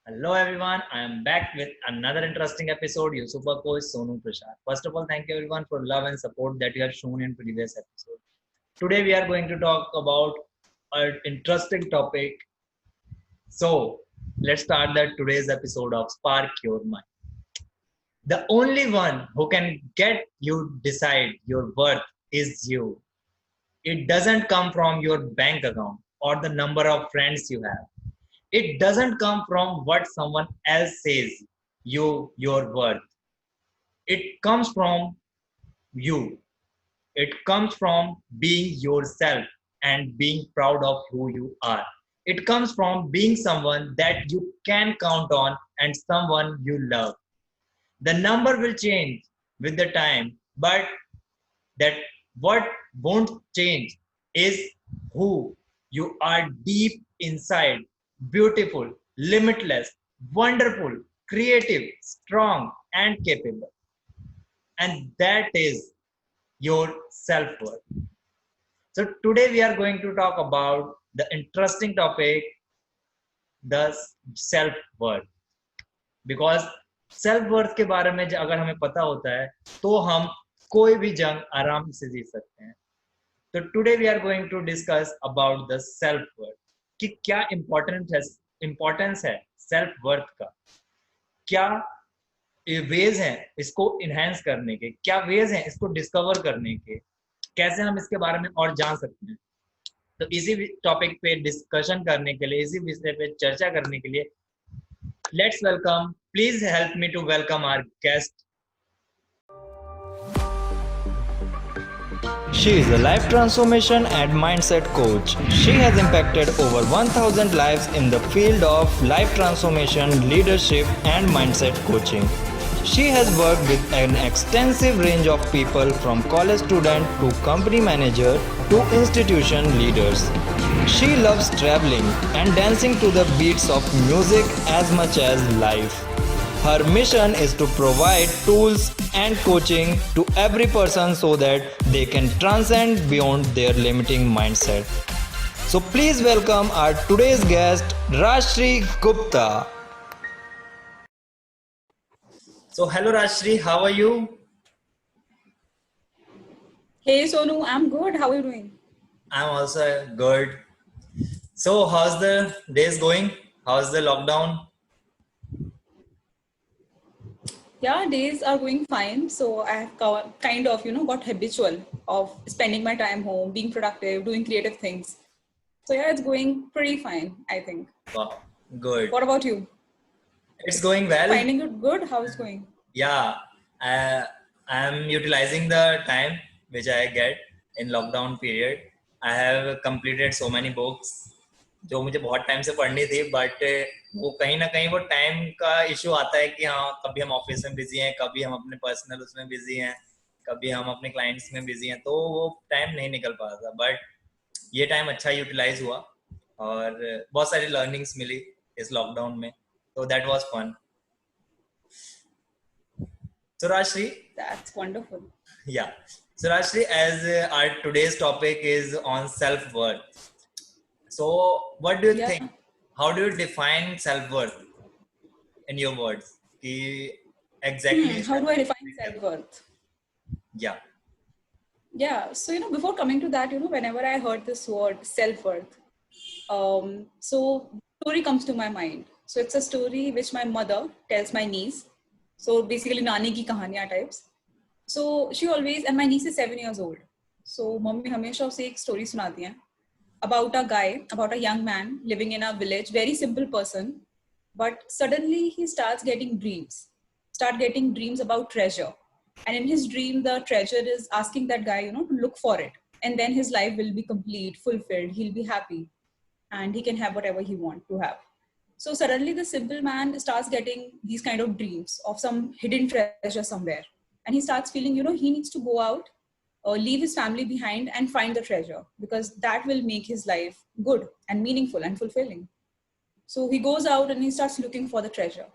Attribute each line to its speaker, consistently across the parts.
Speaker 1: Hello everyone, I am back with another interesting episode. You super coach Sonu Prashad. First of all, thank you everyone for love and support that you have shown in previous episode. Today we are going to talk about an interesting topic. So let's start today's episode of Spark Your Mind. The only one who can get you decide your worth is you. It doesn't come from your bank account or the number of friends you have. It doesn't come from what someone else says your worth. It comes from you. It comes from being yourself and being proud of who you are. It comes from being someone that you can count on and someone you love. The number will change with the time, but that what won't change is who you are deep inside, beautiful, limitless, wonderful, creative, strong, and capable. And that is your self worth. So, today we are going to talk about the interesting topic the self worth. Because self worth के बारे में अगर हमें पता होता है तो हम कोई भी जंग आराम से जीत सकते हैं. तो today we are going to discuss about the self worth कि क्या इंपॉर्टेंस है सेल्फ वर्थ का, क्या वेज हैं इसको इनहेंस करने के, क्या वेज हैं इसको डिस्कवर करने के, कैसे हम इसके बारे में और जान सकते हैं. तो इसी टॉपिक पे डिस्कशन करने के लिए, इसी विषय पे चर्चा करने के लिए let's welcome, please help me to welcome our guest.
Speaker 2: She is a life transformation and mindset coach. She has impacted over 1000 lives in the field of life transformation, leadership, and mindset coaching. She has worked with an extensive range of people from college student to company manager to institution leaders. She loves traveling and dancing to the beats of music as much as life. Her mission is to provide tools and coaching to every person so that they can transcend beyond their limiting mindset. So please welcome our today's guest, Rajshri Gupta.
Speaker 1: So hello Rajshri, how are you?
Speaker 3: Hey Sonu, I'm good. How are you doing?
Speaker 1: I'm also good. So how's the days going? How's the lockdown?
Speaker 3: Yeah, days are going fine. So I have kind of, got habitual of spending my time home, being productive, doing creative things. So yeah, it's going pretty fine, I think.
Speaker 1: Wow, good.
Speaker 3: What about you?
Speaker 1: It's going well.
Speaker 3: Finding it good? How is it going?
Speaker 1: Yeah, I'm utilizing the time which I get in lockdown period. I have completed so many books जो मुझे बहुत time से पढ़नी थी, but वो कहीं ना कहीं वो टाइम का इशू आता है कि हाँ कभी हम ऑफिस में बिजी हैं, कभी हम अपने पर्सनल उसमें बिजी हैं, कभी हम अपने क्लाइंट्स में बिजी हैं, तो वो टाइम नहीं निकल पा रहा था. बट ये टाइम अच्छा यूटिलाइज हुआ और बहुत सारी लर्निंग्स मिली इस लॉकडाउन में, तो that was fun. So Rajshri,
Speaker 3: That's wonderful.
Speaker 1: yeah. So Rajshri, as our today's topic is on self-worth. So what do you think? How do you define self-worth in your words? Exactly.
Speaker 3: How do I define self-worth?
Speaker 1: Yeah.
Speaker 3: Yeah. So, before coming to that, whenever I heard this word self-worth, so story comes to my mind. So it's a story which my mother tells my niece. So basically Nani ki kahaniyan types. So she always, and my niece is 7 years old. So mummy hamesha usse ek story sunati hai about a guy, about a young man living in a village, very simple person. But suddenly he starts getting dreams about treasure. And in his dream, the treasure is asking that guy, to look for it. And then his life will be complete, fulfilled. He'll be happy and he can have whatever he wants to have. So suddenly the simple man starts getting these kind of dreams of some hidden treasure somewhere. And he starts feeling, he needs to go out, leave his family behind and find the treasure, because that will make his life good and meaningful and fulfilling. So he goes out and he starts looking for the treasure.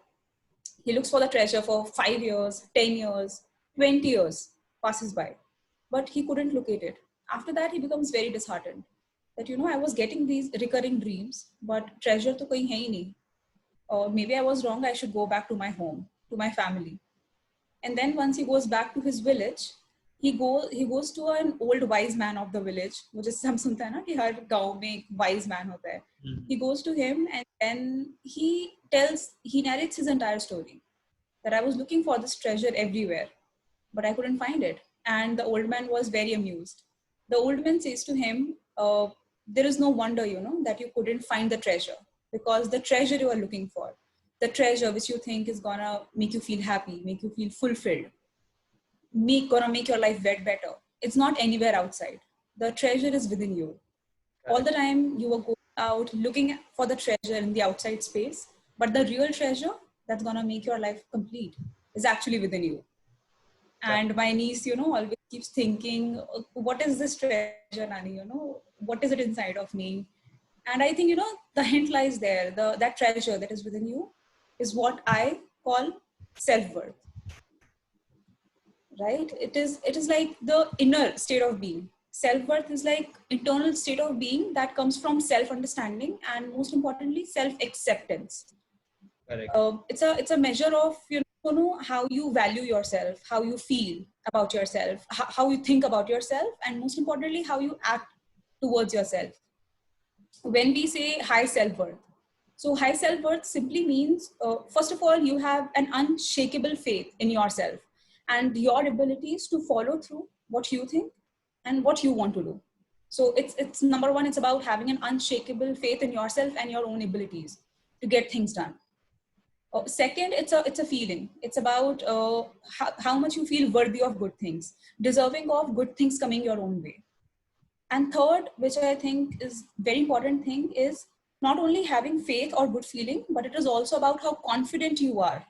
Speaker 3: He looks for the treasure for 5 years, 10 years, 20 years passes by, but he couldn't locate it. After that, he becomes very disheartened that, I was getting these recurring dreams, but treasure to kahin hai hi nahi. maybe I was wrong, I should go back to my home, to my family. And then once he goes back to his village, he goes to an old wise man of the village, वो जैसे हम सुनते हैं ना कि हर गांव में एक wise man होता है. He goes to him and then he narrates his entire story, that I was looking for this treasure everywhere, but I couldn't find it. And the old man was very amused. The old man says to him, there is no wonder, that you couldn't find the treasure, because the treasure you are looking for, the treasure which you think is gonna make you feel happy, make you feel fulfilled, gonna make your life better, it's not anywhere outside. The treasure is within you. All the time you were going out looking for the treasure in the outside space, but the real treasure that's gonna make your life complete is actually within you. And my niece, always keeps thinking, what is this treasure, Nani? What is it inside of me? And I think, the hint lies there. That treasure that is within you is what I call self-worth. Right? It is like the inner state of being. Self-worth is like internal state of being that comes from self-understanding and most importantly, self-acceptance.
Speaker 1: Correct.
Speaker 3: It's a measure of, how you value yourself, how you feel about yourself, how you think about yourself, and most importantly, how you act towards yourself. When we say high self-worth, so high self-worth simply means, first of all, you have an unshakable faith in yourself and your abilities to follow through what you think and what you want to do. So it's number one, it's about having an unshakable faith in yourself and your own abilities to get things done. Second, it's a feeling. It's about how much you feel worthy of good things, deserving of good things coming your own way. And third, which I think is very important thing, is not only having faith or good feeling, but it is also about how confident you are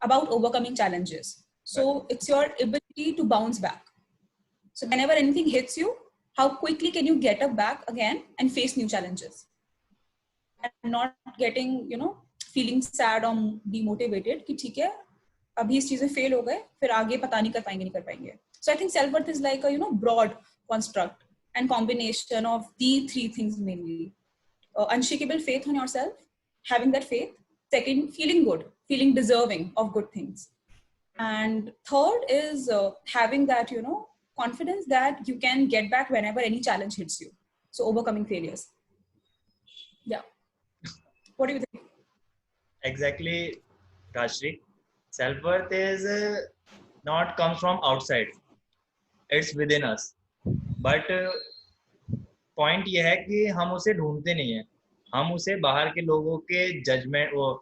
Speaker 3: about overcoming challenges. So it's your ability to bounce back. So whenever anything hits you, how quickly can you get up back again and face new challenges? And not getting, feeling sad or demotivated कि ठीक है अभी इस चीजें fail हो गए फिर आगे पता नहीं कर पाएंगे. So I think self-worth is like a broad construct and combination of the three things mainly. Unshakable faith on yourself, having that faith. Second, feeling good, feeling deserving of good things. And third is having that, confidence that you can get back whenever any challenge hits you. So overcoming failures. Yeah. What do you think?
Speaker 1: Exactly, Rashri. Self-worth is not comes from outside. It's within us. But point ये है कि हम उसे ढूंढते नहीं हैं. हम उसे बाहर के लोगों के जजमेंट वो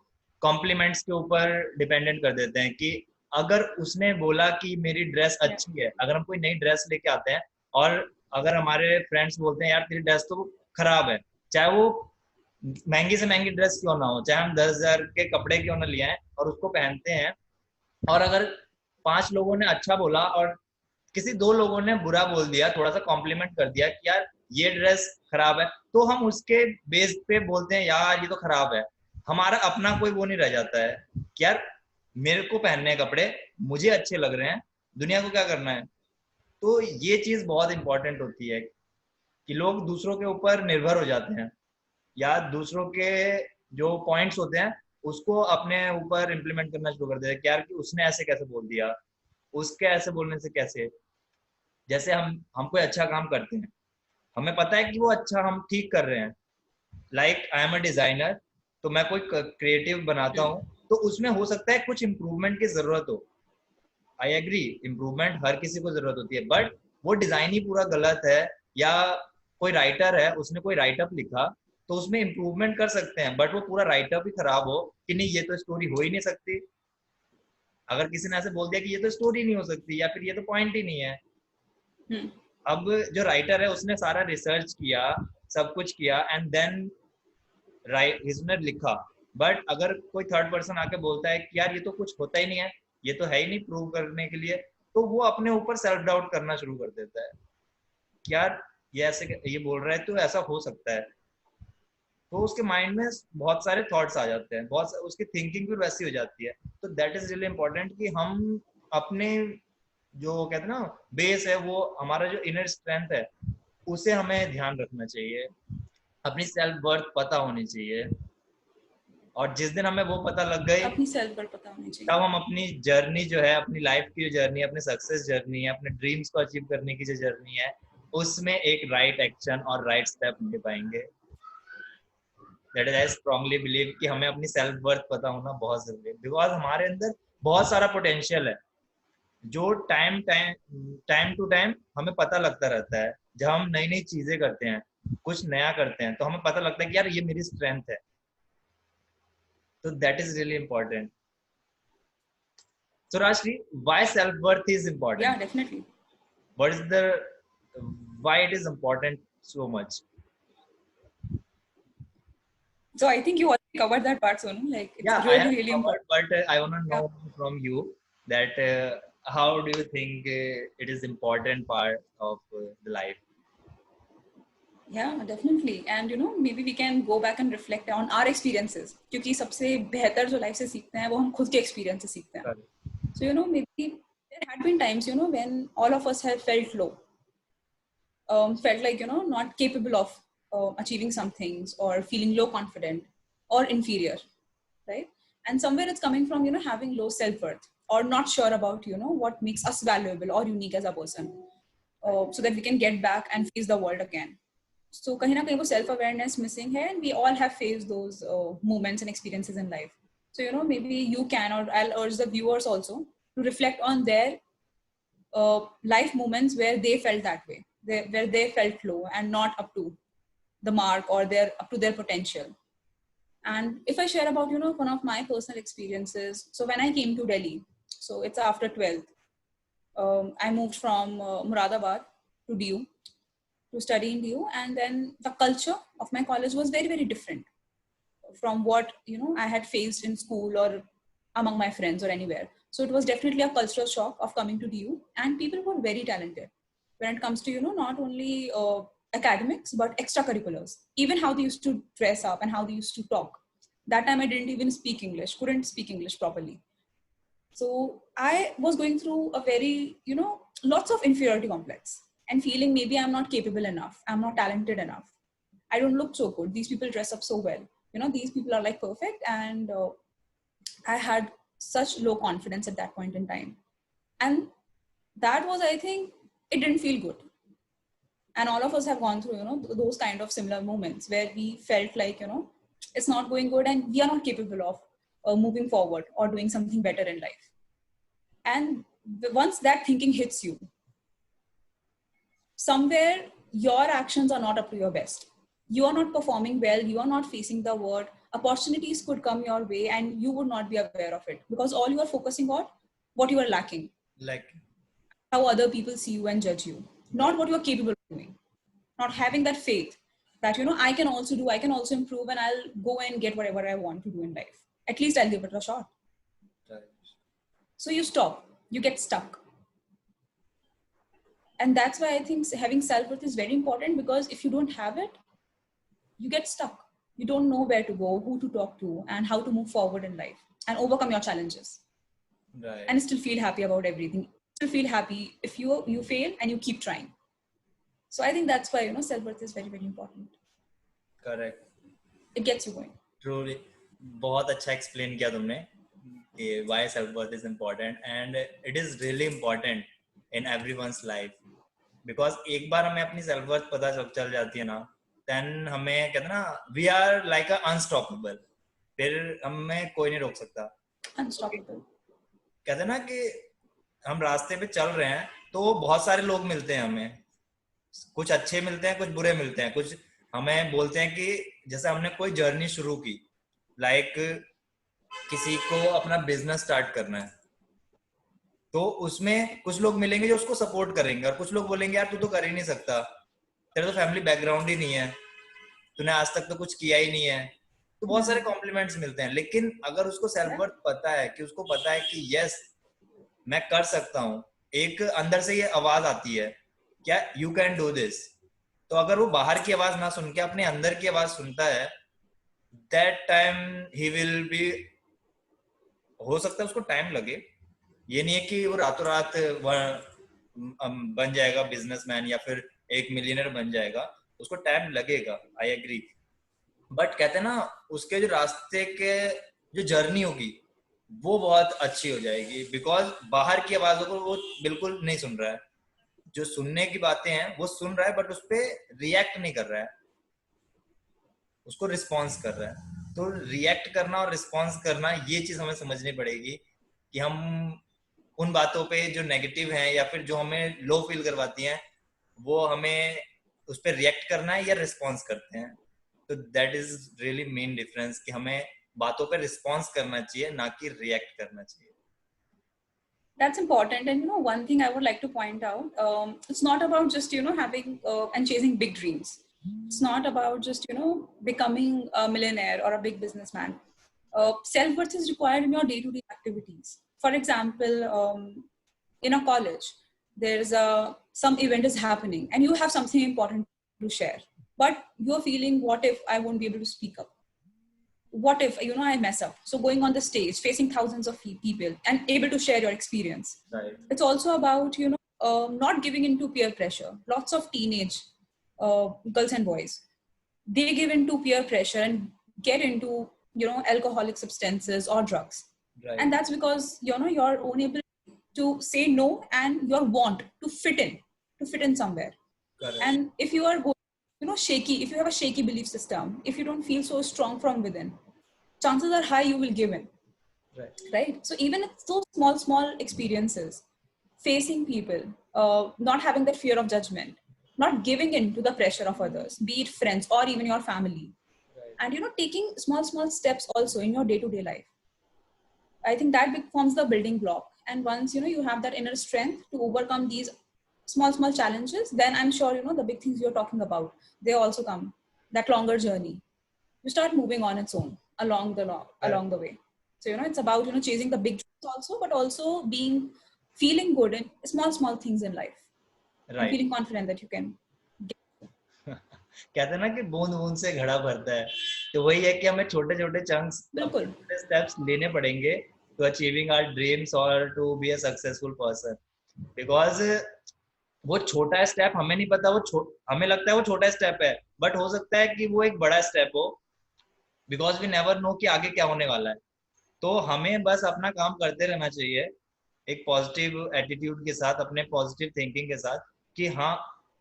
Speaker 1: कॉम्प्लीमेंट्स के ऊपर डिपेंडेंट कर देते हैं कि अगर उसने बोला कि मेरी ड्रेस अच्छी है, अगर हम कोई नई ड्रेस लेके आते हैं और अगर हमारे फ्रेंड्स बोलते हैं यार तेरी ड्रेस तो खराब है, चाहे वो महंगी से महंगी ड्रेस क्यों ना हो, चाहे हम 10,000 के कपड़े क्यों ना लिए हैं और उसको पहनते हैं, और अगर 5 लोगों ने अच्छा बोला और किसी 2 लोगों ने बुरा बोल दिया, थोड़ा सा कॉम्प्लीमेंट कर दिया कि यार ये ड्रेस खराब है, तो हम उसके बेस पे बोलते हैं यार ये तो खराब है. हमारा अपना कोई वो नहीं रह जाता है कि यार मेरे को पहनने कपड़े मुझे अच्छे लग रहे हैं, दुनिया को क्या करना है. तो ये चीज बहुत इंपॉर्टेंट होती है कि लोग दूसरों के ऊपर निर्भर हो जाते हैं या दूसरों के जो पॉइंट्स होते हैं उसको अपने ऊपर इम्प्लीमेंट करना शुरू कर देते हैं कि यार कि उसने ऐसे कैसे बोल दिया, उसके ऐसे बोलने से कैसे. जैसे हम कोई अच्छा काम करते हैं, हमें पता है कि वो अच्छा हम ठीक कर रहे हैं. Like I am a designer, तो मैं कोई क्रिएटिव बनाता हूँ, तो उसमें हो सकता है कुछ इम्प्रूवमेंट की जरूरत हो. आई एग्री, इम्प्रूवमेंट हर किसी को जरूरत होती है, बट वो डिजाइन ही पूरा गलत है, या कोई राइटर है उसने कोई राइटअप लिखा तो उसमें इम्प्रूवमेंट कर सकते हैं, बट वो पूरा राइटअप ही खराब हो कि नहीं ये तो स्टोरी हो ही नहीं सकती. अगर किसी ने ऐसे बोल दिया कि ये तो स्टोरी नहीं हो सकती या फिर ये तो पॉइंट ही नहीं है. अब जो राइटर है उसने सारा रिसर्च किया, सब कुछ किया, एंड देन इसने लिखा, बट अगर कोई थर्ड पर्सन आके बोलता है कि यार ये तो कुछ होता ही नहीं है, ये तो है ही नहीं प्रूव करने के लिए, तो वो अपने ऊपर सेल्फ डाउट करना शुरू कर देता है कि यार ये ऐसे ये बोल रहा है तो ऐसा हो सकता है. तो उसके माइंड में बहुत सारे थॉट्स आ जाते हैं, बहुत उसकी थिंकिंग भी वैसी हो जाती है. तो दैट इज रियली इम्पोर्टेंट कि हम अपने जो कहते हैं ना बेस है, वो हमारा जो इनर स्ट्रेंथ है उसे हमें ध्यान रखना चाहिए, अपनी सेल्फ वर्थ पता होनी चाहिए. और जिस दिन हमें वो पता लग गई,
Speaker 3: अपनी सेल्फ वर्थ पता होनी चाहिए।
Speaker 1: तब हम अपनी जर्नी जो है, अपनी लाइफ की जो जर्नी है, अपनी सक्सेस जर्नी है, अपने ड्रीम्स को अचीव करने की जो जर्नी है, उसमें एक राइट एक्शन और राइट स्टेप ले पाएंगे। That is I strongly believe कि हमें अपनी सेल्फ वर्थ पता होना बहुत जरूरी है, बिकॉज हमारे अंदर बहुत सारा पोटेंशियल है जो टाइम टू टाइम हमें पता लगता रहता है। जब हम नई नई चीजें करते हैं, कुछ नया करते हैं, तो हमें पता लगता है कि यार ये मेरी स्ट्रेंथ है। तो that is really important. So Rashmi, why self-worth is important?
Speaker 3: Yeah, definitely.
Speaker 1: What is why it is important so much?
Speaker 3: So I think you already covered that part, Sonu. Like it's
Speaker 1: Yeah, I
Speaker 3: really,
Speaker 1: have
Speaker 3: really
Speaker 1: covered,
Speaker 3: important.
Speaker 1: but I want to know from you that how do you think it is important part of the life?
Speaker 3: Yeah, definitely. And you know, maybe we can go back and reflect on our experiences. क्योंकि सबसे बेहतर जो life से सीखते हैं वो हम खुद के एक्सपीरियंस से सीखते हैं.
Speaker 1: Correct.
Speaker 3: So you know, maybe there had been times, you know, when all of us have felt low, felt like, you know, not capable of achieving some things, or feeling low confident or inferior, right? And somewhere it's coming from, you know, having low self-worth or not sure about, you know, what makes us valuable or unique as a person, so that we can get back and face the world again. So kahin na kahin wo self-awareness missing hai, and we all have faced those moments and experiences in life. So you know, maybe you can, or I'll urge the viewers also to reflect on their life moments where they felt that way, where they felt low and not up to the mark, or they're up to their potential. And if I share about, you know, one of my personal experiences, so when I came to Delhi, so it's after 12th, I moved from Muradabad to DU to study in DU, and then the culture of my college was very, very different from what, you know, I had faced in school or among my friends or anywhere. So it was definitely a cultural shock of coming to DU, and people were very talented when it comes to, you know, not only academics but extracurriculars, even how they used to dress up and how they used to talk. That time I didn't even speak English, couldn't speak English properly. So I was going through a very, you know, lots of inferiority complex and feeling maybe I'm not capable enough, I'm not talented enough, I don't look so good, these people dress up so well, you know, these people are like perfect. And I had such low confidence at that point in time. And that was, I think, it didn't feel good. And all of us have gone through, you know, those kind of similar moments where we felt like, you know, it's not going good and we are not capable of moving forward or doing something better in life. And once that thinking hits you, somewhere your actions are not up to your best. You are not performing well, you are not facing the world. Opportunities could come your way and you would not be aware of it, because all you are focusing on what you are lacking,
Speaker 1: Like
Speaker 3: how other people see you and judge you, not what you are capable of doing. Not having that faith that, you know, I can also do, I can also improve, and I'll go and get whatever I want to do in life. At least I'll give it a shot.
Speaker 1: right.
Speaker 3: So you stop, you get stuck. And that's why I think having self-worth is very important, because if you don't have it, you get stuck. You don't know where to go, who to talk to, and how to move forward in life and overcome your challenges.
Speaker 1: Right.
Speaker 3: And still feel happy about everything. Still feel happy if you fail and you keep trying. So I think that's why, you know, self-worth is very, very important.
Speaker 1: Correct.
Speaker 3: It gets you going.
Speaker 1: Truly, बहुत अच्छा explain किया तुमने कि why self-worth is important, and it is really important in everyone's life, because एक बार हमें अपनी self-worth पता चल जाती है ना, then हमें कहते हैं ना, we are like a unstoppable, फिर हमें कोई नहीं रोक सकता.
Speaker 3: Unstoppable.
Speaker 1: कहते हैं ना कि हम रास्ते पे चल रहे हैं तो बहुत सारे लोग मिलते हैं हमें, कुछ अच्छे मिलते हैं, कुछ बुरे मिलते हैं, कुछ हमें बोलते हैं कि जैसे हमने कोई जर्नी शुरू की, लाइक किसी को अपना बिजनेस स्टार्ट करना है, तो उसमें कुछ लोग मिलेंगे जो उसको सपोर्ट करेंगे, और कुछ लोग बोलेंगे यार तू तो कर ही नहीं सकता, तेरा तो फैमिली बैकग्राउंड ही नहीं है, तूने आज तक तो कुछ किया ही नहीं है. तो बहुत सारे कॉम्प्लीमेंट्स मिलते हैं. लेकिन अगर उसको सेल्फ वर्थ पता है, कि उसको पता है कि यस मैं कर सकता हूँ, एक अंदर से ये आवाज आती है क्या यू कैन डू दिस, तो अगर वो बाहर की आवाज ना सुन के अपने अंदर की आवाज सुनता है, that time he will be, हो सकता है उसको टाइम लगे, ये नहीं है कि वो रातों रात बन जाएगा बिजनेसमैन या फिर एक मिलियनर बन जाएगा, उसको टाइम लगेगा. I agree.
Speaker 2: बट कहते हैं ना, उसके जो रास्ते के जो जर्नी होगी वो बहुत अच्छी हो जाएगी, बिकॉज बाहर की आवाजों को वो बिल्कुल नहीं सुन रहा है। जो सुनने की बातें हैं वो सुन रहा है, बट उस पर रिएक्ट नहीं कर रहा है, उसको रिस्पॉन्स कर रहा है। तो रिएक्ट करना और रिस्पॉन्स करना, ये चीज हमें समझनी पड़ेगी कि हम उन बातों पे जो नेगेटिव हैं या फिर जो हमें लो फील करवाती हैं, वो हमें उस पर रिएक्ट करना है या रिस्पॉन्स करते हैं। तो that is really main difference, कि हमें बातों पे रिस्पॉन्स करना चाहिए, ना कि रिएक्ट करना चाहिए।
Speaker 3: That's important. And one thing I would like to point out, it's not about just having and chasing big dreams. It's not about just becoming a millionaire or a big businessman. Self-worth is required in your day-to-day activities. For example, in a college, there's some event is happening and you have something important to share, but you're feeling, what if I won't be able to speak up? What if I mess up? So going on the stage facing thousands of people and able to share your experience.
Speaker 2: Right.
Speaker 3: It's also about not giving into peer pressure. Lots of teenage girls and boys, they give into peer pressure and get into alcoholic substances or drugs.
Speaker 2: Right.
Speaker 3: And that's because you're unable to say no, and your want to fit in somewhere.
Speaker 2: Correct.
Speaker 3: And if you are shaky, if you have a shaky belief system, if you don't feel so strong from within, chances are high you will give in. Right? So even it's those small experiences, facing people, not having that fear of judgment, not giving in to the pressure of others, be it friends or even your family. Right. And taking small steps also in your day-to-day life. I think that becomes the building block. And once you have that inner strength to overcome these small challenges, then I'm sure the big things you're talking about, they also come. That longer journey, you start moving on its own along the way. So it's about chasing the big dreams also, but also feeling good in small things in life. Right. And feeling confident that you can
Speaker 2: कहते हैं ना कि बूंद बूंद से घड़ा भरता है, तो वही है कि हमें छोटे छोटे चंक्स, छोटे स्टेप्स लेने पड़ेंगे टू अचीविंग आवर ड्रीम्स और to be a successful person. Because वो छोटा स्टेप हमें नहीं पता, हमें लगता है वो छोटा स्टेप है, बट हो सकता है कि वो एक बड़ा स्टेप हो, बिकॉज वी नेवर नो कि आगे क्या होने वाला है। तो हमें बस अपना काम करते रहना चाहिए एक पॉजिटिव एटीट्यूड के साथ, अपने पॉजिटिव थिंकिंग के साथ, कि हाँ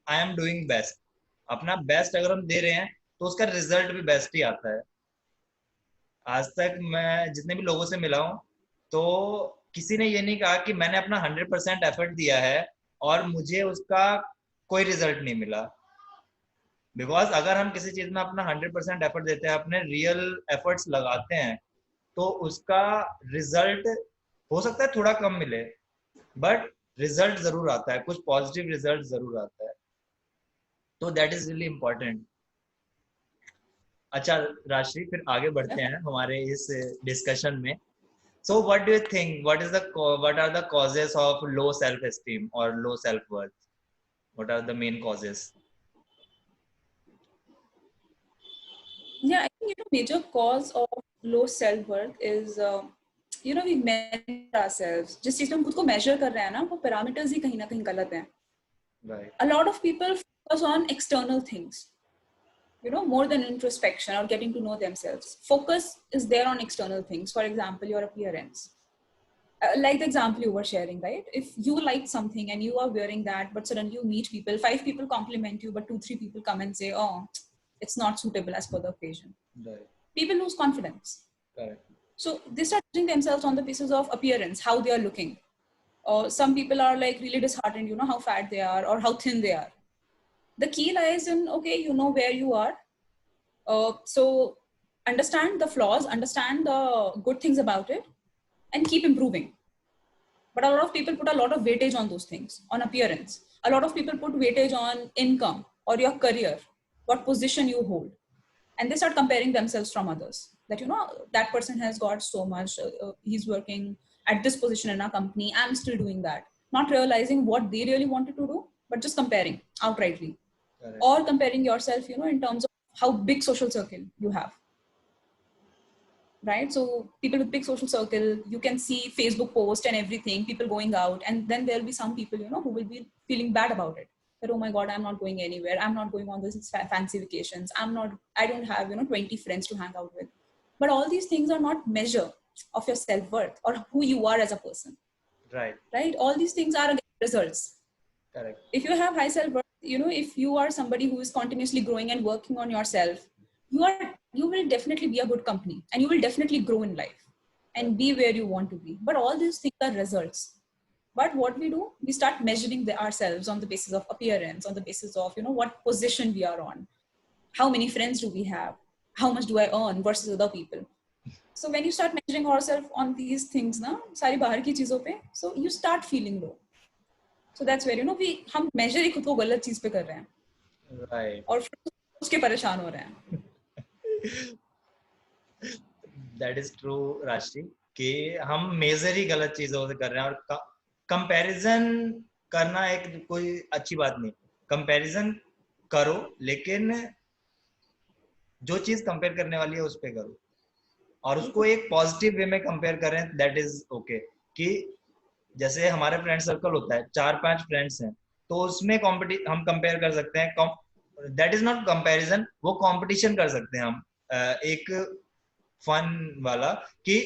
Speaker 2: आई एम डूइंग बेस्ट। अपना बेस्ट अगर हम दे रहे हैं तो उसका रिजल्ट भी बेस्ट ही आता है। आज तक मैं जितने भी लोगों से मिला हूँ, तो किसी ने ये नहीं कहा कि मैंने अपना 100% एफर्ट दिया है और मुझे उसका कोई रिजल्ट नहीं मिला। बिकॉज अगर हम किसी चीज में अपना 100% एफर्ट देते हैं, अपने रियल एफर्ट्स लगाते हैं, तो उसका रिजल्ट हो सकता है थोड़ा कम मिले, बट रिजल्ट जरूर आता है, कुछ पॉजिटिव रिजल्ट जरूर आता है। तो दैट इज रियली इम्पोर्टेंट। अच्छा राशि, फिर आगे बढ़ते हैं हमारे इस डिस्कशन में। So what do you think? What are the causes of low self-esteem or low self-worth? What are the main causes?
Speaker 3: Yeah, I think major cause of low self-worth is we measure ourselves. जिस चीज में हम खुद को measure कर रहे हैं ना, वो parameters ही कहीं ना कहीं गलत हैं.
Speaker 2: Right.
Speaker 3: A lot of people focus on external things, more than introspection or getting to know themselves. Focus is there on external things. For example, your appearance. Like the example you were sharing, right? If you like something and you are wearing that, but suddenly you meet people, 5 people compliment you, but 2-3 people come and say, oh, it's not suitable as per the occasion.
Speaker 2: Right.
Speaker 3: People lose confidence.
Speaker 2: Correct.
Speaker 3: So they start judging themselves on the basis of appearance, how they are looking. Some people are like really disheartened, how fat they are or how thin they are. The key lies in, okay, where you are. So understand the flaws, understand the good things about it, and keep improving. But a lot of people put a lot of weightage on those things, on appearance. A lot of people put weightage on income or your career, what position you hold. And they start comparing themselves from others. That, that person has got so much, he's working at this position in our company, I'm still doing that. Not realizing what they really wanted to do, but just comparing outrightly. Correct. Or comparing yourself, in terms of how big social circle you have. Right? So people with big social circle, you can see Facebook post and everything, people going out, and then there'll be some people, who will be feeling bad about it. that, oh my God, I'm not going anywhere. I'm not going on this fancy vacations. I don't have, 20 friends to hang out with. But all these things are not measure of your self-worth or who you are as a person,
Speaker 1: Right.
Speaker 3: right? All these things are results.
Speaker 1: Correct.
Speaker 3: If you have high self-worth, if you are somebody who is continuously growing and working on yourself, you will definitely be a good company and you will definitely grow in life and be where you want to be. But all these things are results. But what we do, we start measuring ourselves on the basis of appearance, on the basis of, what position we are on, how many friends do we have, how much do I earn versus other people. So when you start measuring yourself on these things, na, सारी बाहर की चीजों पे, so you start feeling low. So that's where, हम measure ही खुद को गलत चीज पे कर रहे हैं.
Speaker 1: Right.
Speaker 3: और फिर उसके परेशान हो रहे हैं.
Speaker 1: That is true, राशि, कि हम मेजर ही गलत चीजों से कर रहे हैं और कंपैरिजन करना एक कोई अच्छी बात नहीं. कंपैरिजन करो, लेकिन जो चीज कंपेयर करने वाली है उस पे करो और उसको एक पॉजिटिव वे में कंपेयर करें. That is okay. कि जैसे हमारे फ्रेंड सर्कल होता है, 4-5 फ्रेंड्स हैं, तो उसमें हम कंपेयर कर सकते हैं. दैट इज नॉट कंपैरिजन, वो कंपटीशन कर सकते हैं हम. एक फन वाला कि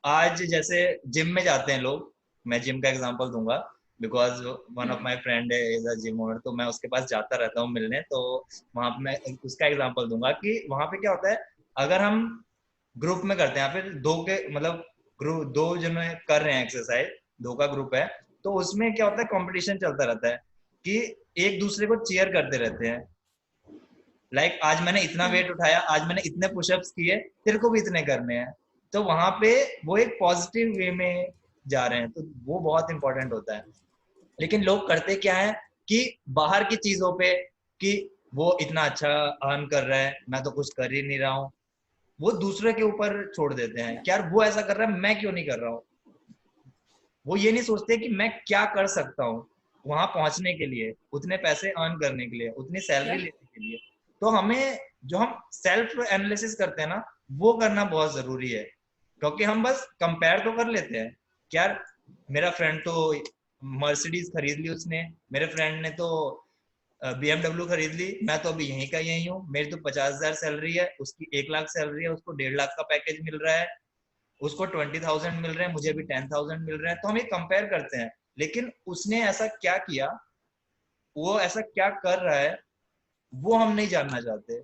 Speaker 1: आज जैसे जिम में जाते हैं लोग, मैं जिम का एग्जांपल दूंगा because one of my friend is a gym owner, तो मैं उसके पास जाता रहता हूँ मिलने. तो वहां पे मैं उसका एग्जांपल दूंगा कि वहां पे क्या होता है, अगर हम ग्रुप में करते हैं, फिर दो के मतलब ग्रुप, 2 जने कर रहे हैं एक्सरसाइज, 2 का ग्रुप है, तो उसमें क्या होता है, कंपटीशन चलता रहता है कि एक दूसरे को चीयर करते रहते हैं. लाइक आज मैंने इतना वेट उठाया, आज मैंने इतने पुशअप्स किए, तेरे को भी इतने करने हैं. तो वहां पे वो एक पॉजिटिव वे में जा रहे हैं, तो वो बहुत इंपॉर्टेंट होता है. लेकिन लोग करते क्या है कि बाहर की चीजों पे, कि वो इतना अच्छा अर्न कर रहा है, मैं तो कुछ कर ही नहीं रहा हूँ, वो दूसरे के ऊपर छोड़ देते हैं कि यार वो ऐसा कर रहा है, मैं क्यों नहीं कर रहा हूँ. वो ये नहीं सोचते कि मैं क्या कर सकता हूँ वहां पहुंचने के लिए, उतने पैसे अर्न करने के लिए, उतनी सैलरी लेने के लिए. तो हमें जो हम सेल्फ एनालिसिस करते हैं ना, वो करना बहुत जरूरी है. क्योंकि हम बस कंपेयर तो कर लेते हैं कि यार मेरा फ्रेंड तो मर्सिडीज खरीद ली उसने, मेरे फ्रेंड ने तो BMW खरीद ली, मैं तो अभी यहीं का यही हूँ, मेरी तो 50,000 सैलरी है, उसकी 1 लाख सैलरी है, उसको 1.5 लाख का पैकेज मिल रहा है, उसको 20,000 मिल रहे हैं, मुझे भी 10,000 मिल रहे हैं. तो हम ये कंपेयर करते हैं, लेकिन उसने ऐसा क्या किया, वो ऐसा क्या कर रहा है, वो हम नहीं जानना चाहते.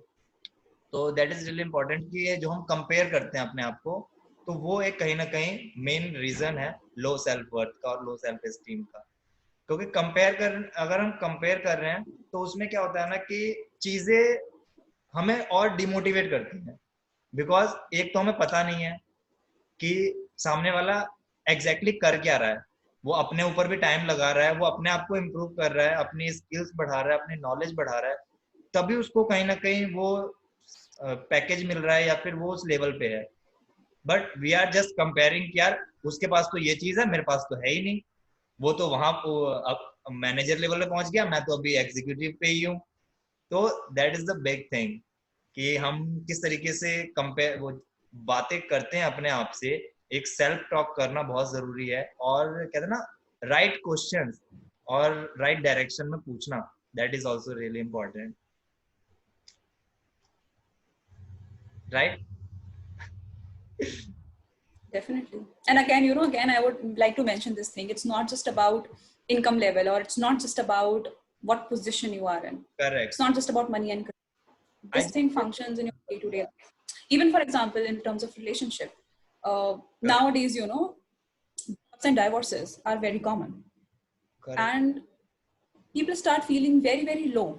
Speaker 1: तो दैट इज रियली इम्पोर्टेंट कि जो हम कंपेयर करते हैं अपने आप को, तो वो एक कहीं ना कहीं मेन रीजन है लो सेल्फ वर्थ का और लो सेल्फ एस्टीम का. क्योंकि अगर हम कंपेयर कर रहे हैं, तो उसमें क्या होता है ना कि चीजें हमें और डिमोटिवेट करती हैं. बिकॉज एक तो हमें पता नहीं है कि सामने वाला एग्जैक्टली कर क्या रहा है, वो अपने ऊपर भी टाइम लगा रहा है, वो अपने आप को इम्प्रूव कर रहा है, अपनी स्किल्स बढ़ा रहा है, अपनी नॉलेज बढ़ा रहा है, तभी उसको कहीं ना कहीं वो पैकेज मिल रहा है या फिर वो उस लेवल पे है. But we are just comparing कि यार उसके पास तो ये चीज है, मेरे पास तो है ही नहीं, वो तो वहां अब मैनेजर लेवल पे पहुंच गया, मैं तो अभी एग्जीक्यूटिव पे ही हूँ. तो that is the big thing कि हम किस तरीके से कंपेयर वो बातें करते हैं अपने आप से. एक सेल्फ टॉक करना बहुत जरूरी है, और कहते हैं ना, राइट क्वेश्चंस और राइट डायरेक्शन में पूछना, that is also really important. Right.
Speaker 3: Definitely. And again, again, I would like to mention this thing. It's not just about income level, or it's not just about what position you are in.
Speaker 1: Correct.
Speaker 3: It's not just about money and career. This thing functions in your day-to-day life. Even, for example, in terms of relationship, nowadays, ups and divorces are very common.
Speaker 1: Correct.
Speaker 3: And people start feeling very, very low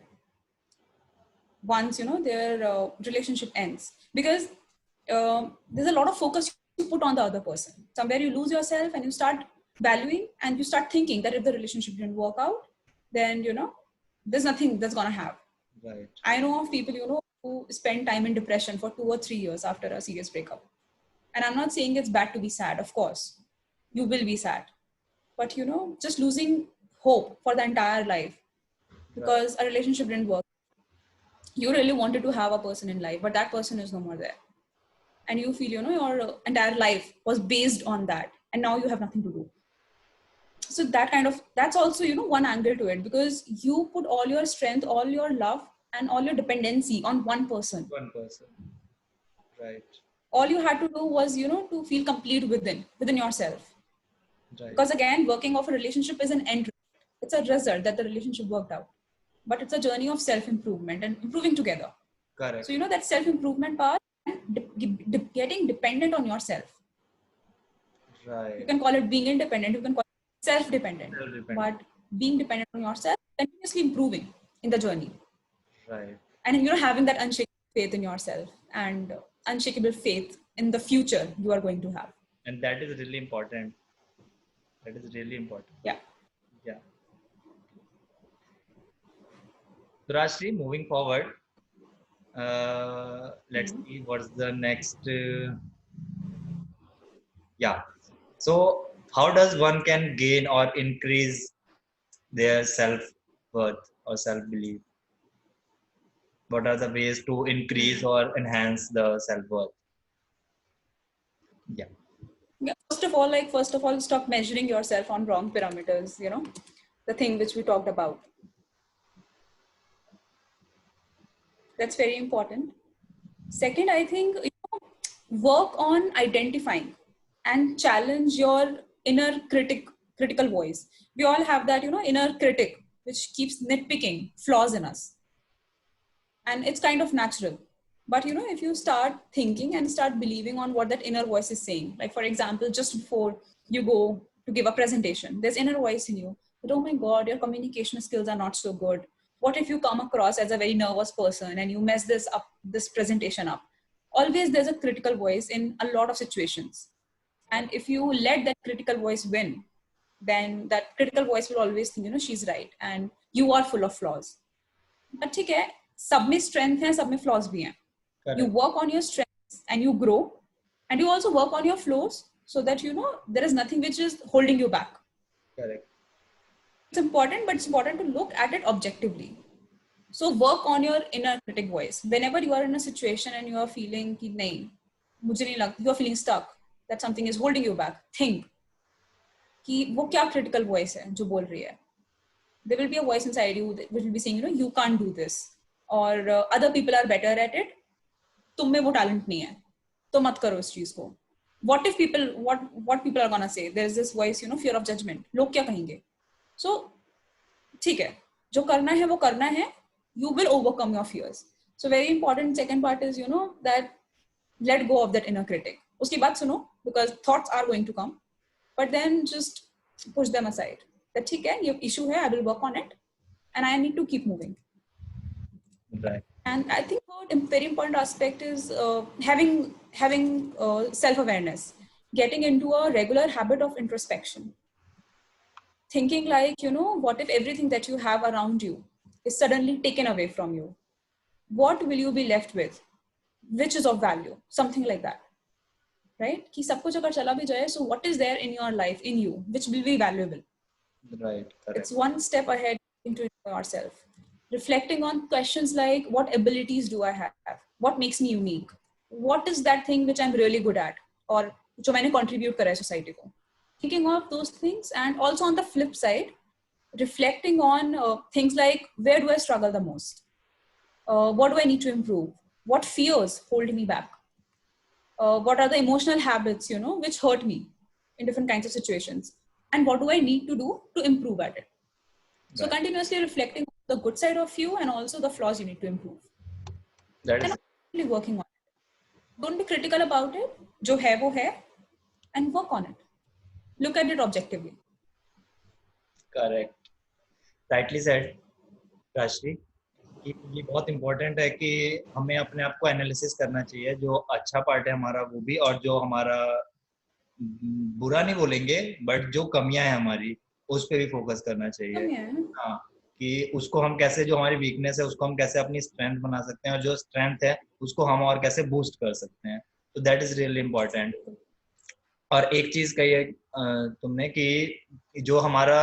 Speaker 3: once, their relationship ends. Because there's a lot of focus you put on the other person. Somewhere you lose yourself and you start valuing, and you start thinking that if the relationship didn't work out, then, there's nothing that's going to happen.
Speaker 1: Right.
Speaker 3: I know of people, who spend time in depression for 2 or 3 years after a serious breakup. And I'm not saying it's bad to be sad. Of course, you will be sad. But, just losing hope for the entire life because a relationship didn't work. You really wanted to have a person in life, but that person is no more there. And you feel, your entire life was based on that. And now you have nothing to do. So that's also, you know, one angle to it, because you put all your strength, all your love, and all your dependency on one person.
Speaker 1: One person. Right.
Speaker 3: All you had to do was, you know, to feel complete within yourself.
Speaker 1: Right.
Speaker 3: Because again, working of a relationship is an end result. It's a result that the relationship worked out, but it's a journey of self-improvement and improving together.
Speaker 1: Correct.
Speaker 3: So, you know, that self-improvement part, getting dependent on yourself.
Speaker 1: Right.
Speaker 3: You can call it being independent, you can call it self-dependent,
Speaker 1: Self-dependent.
Speaker 3: but being dependent on yourself, continuously improving in the journey.
Speaker 1: Right.
Speaker 3: And, you know, having that unshakable faith in yourself and unshakable faith in the future you are going to have.
Speaker 1: And that is really important. That is really important.
Speaker 3: Yeah.
Speaker 1: Yeah. So Rashri, moving forward, let's see what's the next. Yeah. So how does one can gain or increase their self-worth or self-belief? What are the ways to increase or enhance the self-worth? Yeah.
Speaker 3: Yeah, first of all, stop measuring yourself on wrong parameters, you know, the thing which we talked about. That's very important. Second, I think, you know, work on identifying and challenge your inner critical voice. We all have that, you know, inner critic which keeps nitpicking flaws in us, and it's kind of natural. But, you know, if you start thinking and start believing on what that inner voice is saying, like for example, just before you go to give a presentation, there's inner voice in you that, oh my god, your communication skills are not so good. What if you come across as a very nervous person and you mess this presentation up? Always there's a critical voice in a lot of situations, and if you let that critical voice win, then that critical voice will always think, you know, she's right and you are full of flaws. But ठीक है, सब में strength है, सब में flaws भी हैं.
Speaker 1: Correct.
Speaker 3: You work on your strengths and you grow, and you also work on your flaws, so that, you know, there is nothing which is holding you back.
Speaker 1: Correct.
Speaker 3: It's important, but it's important to look at it objectively. So work on your inner critic voice. Whenever you are in a situation and you are feeling कि नहीं, मुझे नहीं लगता, you are feeling stuck, that something is holding you back, think कि वो क्या critical voice है जो बोल रही है. There will be a voice inside you which will be saying, you know, you can't do this, or other people are better at it, तुम में वो talent नहीं है, तो मत करो इस चीज को. What if people, what people are gonna say? There is this voice, you know, fear of judgment. लोग क्या कहेंगे? So ठीक है, जो करना है वो करना है. You will overcome your fears. So very important second part is, you know, that let go of that inner critic. उसकी बात सुनो, because thoughts are going to come, but then just push them aside. That ठीक है, ये issue है, I will work on it, and I need to keep moving.
Speaker 1: Right.
Speaker 3: And I think third very important aspect is having self-awareness, getting into a regular habit of introspection. Thinking like, you know, what if everything that you have around you is suddenly taken away from you? What will you be left with? Which is of value? Something like that. Right? कि सब कुछ अगर चला भी जाए, so what is there in your life, in you, which will be valuable?
Speaker 1: Right. Correct.
Speaker 3: It's one step ahead into yourself. Reflecting on questions like, what abilities do I have? What makes me unique? What is that thing which I'm really good at? Or जो मैंने contribute करा है society को? Thinking of those things, and also on the flip side, reflecting on things like, where do I struggle the most? What do I need to improve? What fears hold me back? What are the emotional habits, you know, which hurt me in different kinds of situations? And what do I need to do to improve at it? So
Speaker 1: Right.
Speaker 3: continuously reflecting on the good side of you and also the flaws you need to improve.
Speaker 1: That
Speaker 3: And
Speaker 1: is
Speaker 3: actually working on it. Don't be critical about it. जो है वो है, and work on it. Look at it objectively.
Speaker 1: correct. Rightly said, Rashri. कि ये बहुत important है कि हमें अपने आप को एनालिसिस करना चाहिए, जो अच्छा पार्ट है हमारा वो भी, और जो हमारा बुरा नहीं बोलेंगे बट जो कमियां हैं हमारी उस पर भी फोकस करना चाहिए. हाँ, कि उसको हम कैसे, जो हमारी वीकनेस है उसको हम कैसे अपनी स्ट्रेंथ बना सकते हैं, और जो स्ट्रेंथ है उसको हम और कैसे बूस्ट कर सकते हैं. तो दैट इज रियली इम्पोर्टेंट. और एक चीज कही है तुमने कि जो हमारा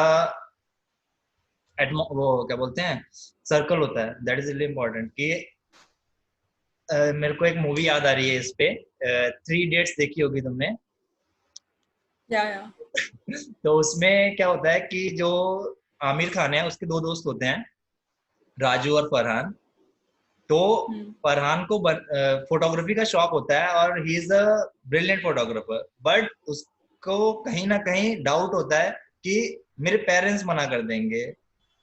Speaker 1: वो क्या बोलते हैं सर्कल होता है, दैट इज रियली इम्पोर्टेंट. कि मेरे को एक मूवी याद आ रही है इस पे, 3 Idiots देखी होगी तुमने.
Speaker 3: yeah.
Speaker 1: तो उसमें क्या होता है कि जो आमिर खान है उसके दो दोस्त होते हैं, राजू और फरहान। तो फरहान को फोटोग्राफी का शौक होता है और he is a brilliant photographer, but उसको कहीं ना कहीं डाउट होता है कि मेरे पेरेंट्स मना कर देंगे,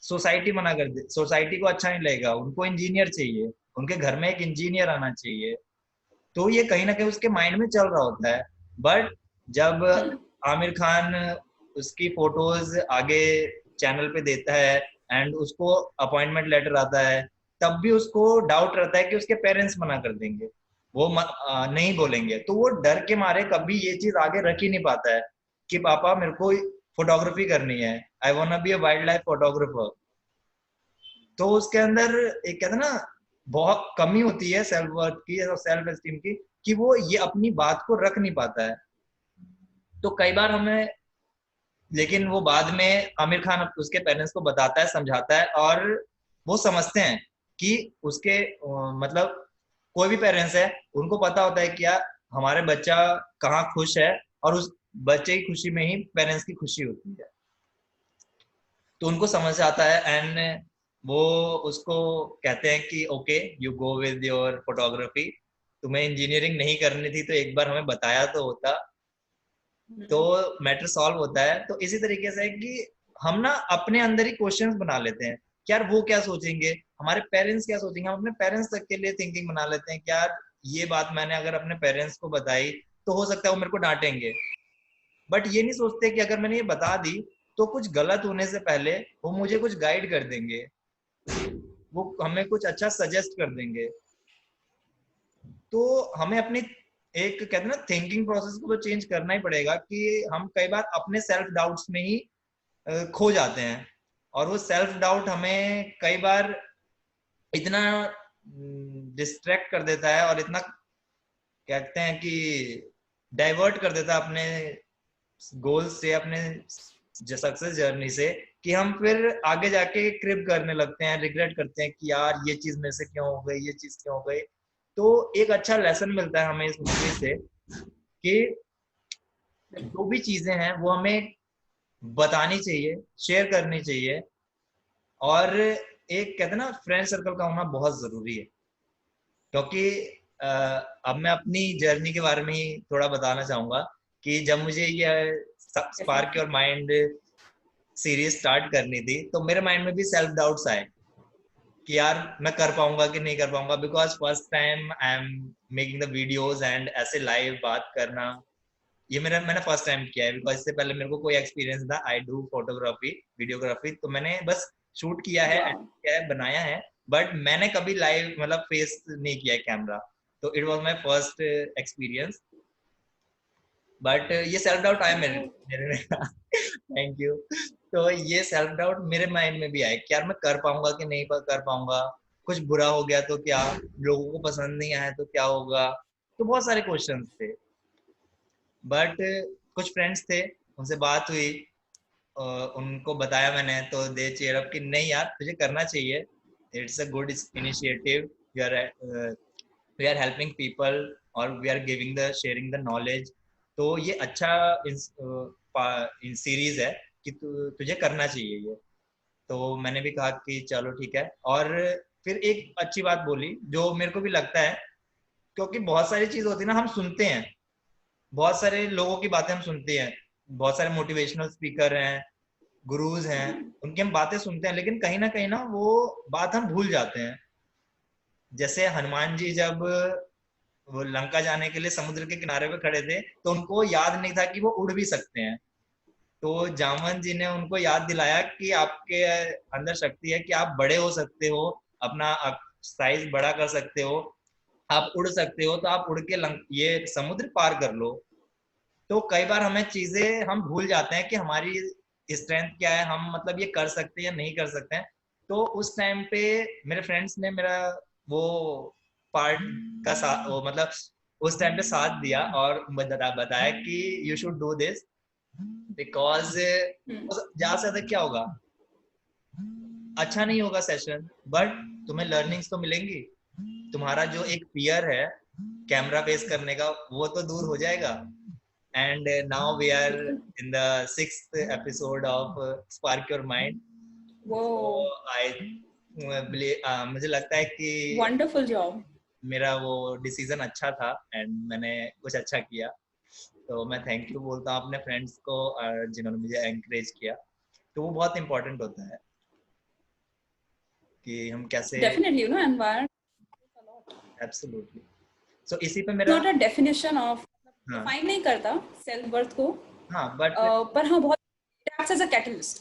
Speaker 1: सोसाइटी मना कर दे, सोसाइटी को अच्छा नहीं लगेगा, उनको इंजीनियर चाहिए, उनके घर में एक इंजीनियर आना चाहिए। तो ये कहीं ना कहीं उसके माइंड में चल रहा होता है। बट जब आमिर खान उसकी फोटोज आगे चैनल पे देता है एंड उसको अपॉइंटमेंट लेटर आता है, तब भी उसको डाउट रहता है कि उसके पेरेंट्स मना कर देंगे, वो नहीं बोलेंगे। तो वो डर के मारे कभी ये चीज आगे रख ही नहीं पाता है कि पापा मेरे को फोटोग्राफी करनी है, I want be a wild life photographer. तो उसके अंदर एक कहते हैं ना, बहुत कमी होती है सेल्फ वर्थ की और सेल्फ एस्टीम की, कि वो ये अपनी बात को रख नहीं पाता है। तो कई बार हमें, लेकिन वो बाद में आमिर खान उसके पेरेंट्स को बताता है, समझाता है, और वो समझते हैं कि उसके मतलब कोई भी पेरेंट्स है उनको पता होता है कि यार हमारे बच्चा कहाँ खुश है, और उस बच्चे की खुशी में ही पेरेंट्स की खुशी होती है। तो उनको समझ आता है एंड वो उसको कहते हैं कि okay you go with your photography, तुम्हें इंजीनियरिंग नहीं करनी थी तो एक बार हमें बताया तो होता, तो मैटर सॉल्व होता है। तो इसी तरीके से कि हम ना अपने अंदर ही क्वेश्चंस बना लेते हैं कि यार वो क्या सोचेंगे, हमारे पेरेंट्स क्या सोचेंगे, हम अपने पेरेंट्स तक के लिए थिंकिंग बना लेते हैं कि यार ये बात मैंने अगर अपने पेरेंट्स को बताई तो हो सकता है वो मेरे को डांटेंगे। बट ये नहीं सोचते कि अगर मैंने ये बता दी तो कुछ गलत होने से पहले वो मुझे कुछ गाइड कर देंगे, वो हमें कुछ अच्छा सजेस्ट कर देंगे। तो हमें अपनी एक कहते हैं ना थिंकिंग प्रोसेस को तो चेंज करना ही पड़ेगा कि हम कई बार अपने सेल्फ डाउट्स में ही खो जाते हैं, और वो सेल्फ डाउट हमें कई बार इतना डिस्ट्रैक्ट कर देता है और इतना कहते हैं कि डाइवर्ट कर देता है अपने गोल से, अपने सक्सेस जर्नी से, कि हम फिर आगे जाके क्रिप करने लगते हैं, रिग्रेट करते हैं कि यार ये चीज मेरे से क्यों हो गई, ये चीज क्यों हो गई। तो एक अच्छा लेसन मिलता है हमें इस मूवी से कि जो भी चीजें हैं वो हमें बतानी चाहिए, शेयर करनी चाहिए, और एक कहते हैं ना फ्रेंड सर्कल का होना बहुत जरूरी है। क्योंकि अब मैं अपनी जर्नी के बारे में ही थोड़ा बताना चाहूंगा कि जब मुझे ये spark your mind series start करनी थी तो मेरे माइंड में भी सेल्फ डाउट्स आए कि यार मैं कर पाऊंगा कि नहीं कर पाऊंगा, because first time I am making the videos and ऐसे लाइव बात करना ये मैंने फर्स्ट टाइम किया है। बिकॉज इससे पहले मेरे को कोई एक्सपीरियंस था, आई डू फोटोग्राफी वीडियोग्राफी, तो मैंने बस शूट किया है, एडिट किया है, बनाया है, बट मैंने कभी लाइव मतलब फेस नहीं किया है कैमरा। तो it was my first experience. But ये सेल्फ डाउट आया मेरे में थैंक यू। तो ये सेल्फ डाउट मेरे माइंड में भी आया कि यार मैं कर पाऊंगा कि नहीं कर पाऊंगा, कुछ बुरा हो गया तो क्या, लोगों को पसंद नहीं आया तो क्या होगा। तो बहुत सारे क्वेश्चंस थे। बट कुछ फ्रेंड्स थे, उनसे बात हुई, उनको बताया मैंने, तो दे चीयर अप कि नहीं यार तुझे करना चाहिए, it's a good initiative, we are helping people और we are giving the sharing the knowledge. तो ये अच्छा इन सीरीज है कि तुझे करना चाहिए ये। तो मैंने भी कहा कि चलो ठीक है। और फिर एक अच्छी बात बोली जो मेरे को भी लगता है, क्योंकि बहुत सारी चीज होती है ना, हम सुनते हैं, बहुत सारे लोगों की बातें हम सुनते हैं, बहुत सारे मोटिवेशनल स्पीकर हैं, गुरुज हैं, उनकी हम बातें सुनते हैं, लेकिन कहीं ना वो बात हम भूल जाते हैं। जैसे हनुमान जी जब वो लंका जाने के लिए समुद्र के किनारे पे खड़े थे तो उनको याद नहीं था कि वो उड़ भी सकते हैं। तो जामवंत जी ने उनको याद दिलाया कि आपके अंदर शक्ति है कि आप बड़े हो सकते हो, अपना साइज बड़ा कर सकते हो, आप उड़ सकते हो, तो आप उड़ के ये समुद्र पार कर लो। तो कई बार हमें चीजें हम भूल जाते हैं कि हमारी स्ट्रेंथ क्या है, हम मतलब ये कर सकते हैं या नहीं कर सकते हैं। तो उस टाइम पे मेरे फ्रेंड्स ने मेरा वो पार्ट का साथ, वो मतलब उस टाइम पे साथ दिया और बताया कि you should do this, because ज्यादा से ज्यादा क्या होगा, अच्छा नहीं होगा सेशन, बट तुम्हें लर्निंग्स तो मिलेंगी, तुम्हारा जो एक फियर है कैमरा फेस करने का वो तो दूर हो जाएगा। and now we are in the 6th episode of Spark Your Mind. So
Speaker 3: Whoa,
Speaker 1: मुझे लगता है कि
Speaker 3: wonderful job.
Speaker 1: मेरा वो डिसीजन अच्छा था एंड मैंने कुछ अच्छा किया, तो मैं थैंक यू बोलता हूँ अपने फ्रेंड्स को जिन्होंने मुझे एनकरेज किया। तो वो बहुत इंपॉर्टेंट होता है कि हम कैसे।
Speaker 3: Definitely, environment a lot.
Speaker 1: Absolutely. So इसी पे
Speaker 3: It's
Speaker 1: मेरा
Speaker 3: not a definition of
Speaker 1: हाँ
Speaker 3: define नहीं करता self worth को,
Speaker 1: हाँ बट
Speaker 3: पर हाँ बहुत acts as a catalyst.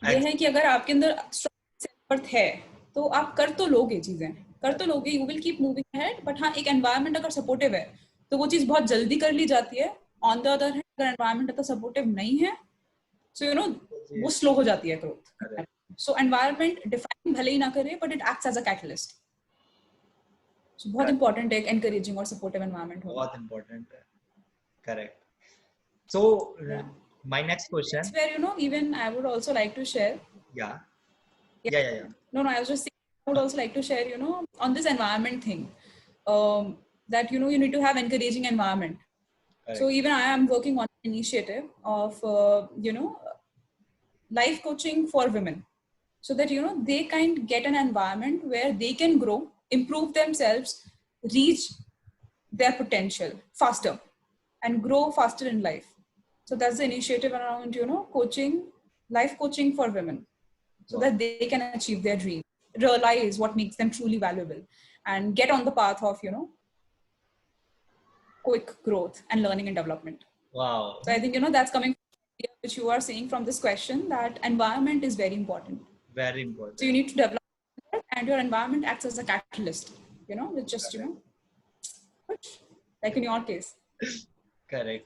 Speaker 3: ये है कि अगर आपके अंदर strong self worth है तो आप कर तो लोगे चीजें, कर तो लोगे, you will keep moving ahead. But हाँ एक environment अगर supportive है तो वो चीज बहुत जल्दी कर ली जाती है. On the other hand, अगर environment इतना supportive नहीं है, so वो slow हो जाती है growth. So environment define भले ही ना करे, but it acts as a catalyst. So बहुत important है एक encouraging और supportive environment हो.
Speaker 1: बहुत important है, correct. So my next question,
Speaker 3: That's where even I would also like to share.
Speaker 1: या
Speaker 3: No, I was just saying, I would also like to share, on this environment thing, that you need to have encouraging environment.
Speaker 1: Correct.
Speaker 3: So even I am working on an initiative of life coaching for women, so that they can get an environment where they can grow, improve themselves, reach their potential faster, and grow faster in life. So that's the initiative around coaching, life coaching for women, so that they can achieve their dream, realize what makes them truly valuable, and get on the path of quick growth and learning and development.
Speaker 1: wow,
Speaker 3: So I think that's coming from which you are saying from this question, that environment is very important.
Speaker 1: very important.
Speaker 3: So you need to develop it, and your environment acts as a catalyst, with just push, like in your case.
Speaker 1: Correct.